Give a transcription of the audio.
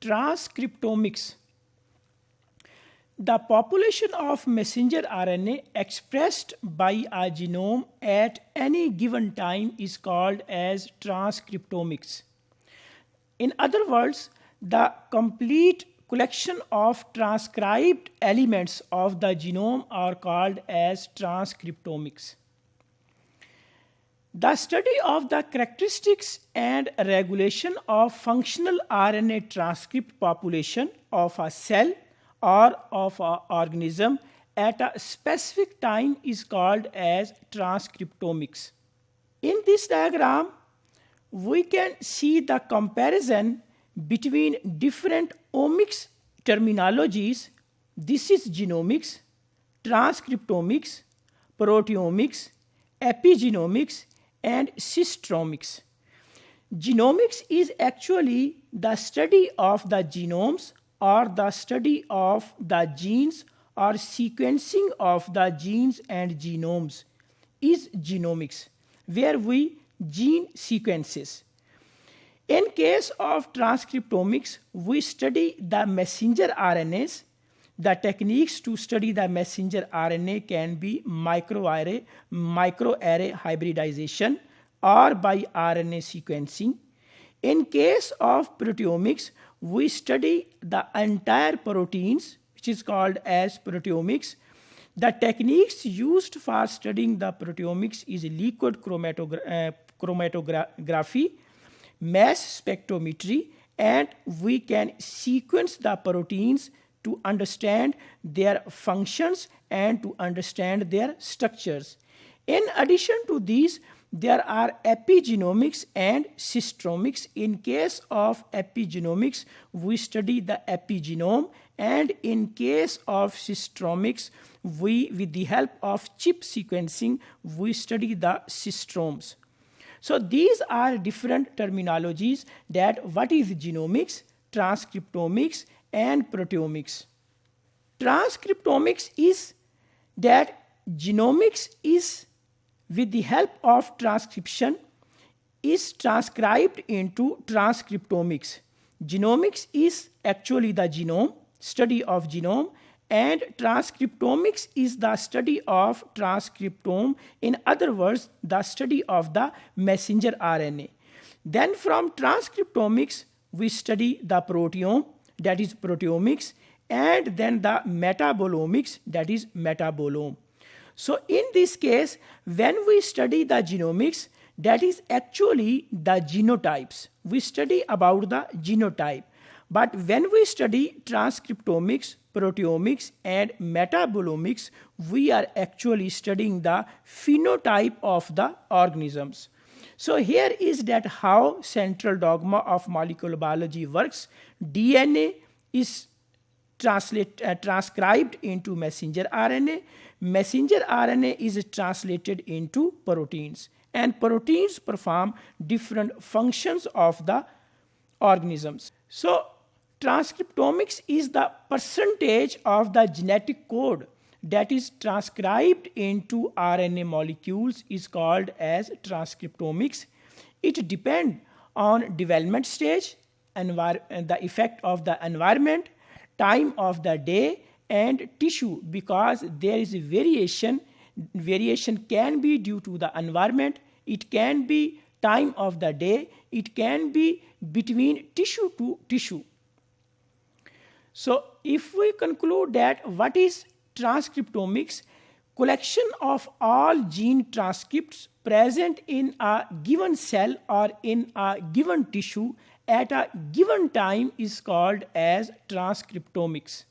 Transcriptomics. The population of messenger RNA expressed by a genome at any given time is called as transcriptomics. In other words, the complete collection of transcribed elements of the genome are called as transcriptomics. The study of the characteristics and regulation of functional RNA transcript population of a cell or of an organism at a specific time is called as transcriptomics. In this diagram, we can see the comparison between different omics terminologies. This is genomics, transcriptomics, proteomics, epigenomics, and cystromics. Genomics is actually the study of the genomes or the study of the genes or sequencing of the genes and genomes is genomics, where we gene sequences. In case of transcriptomics, we study the messenger RNAs. The techniques to study the messenger RNA can be microarray hybridization or by RNA sequencing. In case of proteomics, we study the entire proteins, which is called as proteomics. The techniques used for studying the proteomics is liquid chromatography, mass spectrometry, and we can sequence the proteins to understand their functions and to understand their structures. In addition to these, there are epigenomics and cystromics. In case of epigenomics, we study the epigenome, and in case of cystromics, with the help of chip sequencing, we study the cystromes. So these are different terminologies that what is genomics, transcriptomics, and proteomics. Transcriptomics is that genomics is with the help of transcription is transcribed into transcriptomics. Genomics is actually the genome, study of genome, and transcriptomics is the study of transcriptome. In other words, the study of the messenger RNA. Then from transcriptomics, we study the proteome, that is proteomics, and then the metabolomics, that is metabolome. So in this case, when we study the genomics, that is actually the genotypes. We study about the genotype. But when we study transcriptomics, proteomics, and metabolomics, we are actually studying the phenotype of the organisms. So here is that how central dogma of molecular biology works. DNA is transcribed into messenger RNA. Messenger RNA is translated into proteins, and proteins perform different functions of the organisms. So transcriptomics is the percentage of the genetic code that is transcribed into RNA molecules is called as transcriptomics. It depends on development stage, the effect of the environment, time of the day, and tissue, because there is a variation. Variation can be due to the environment, it can be time of the day, it can be between tissue to tissue. So if we conclude that what is transcriptomics, collection of all gene transcripts present in a given cell or in a given tissue at a given time is called as transcriptomics.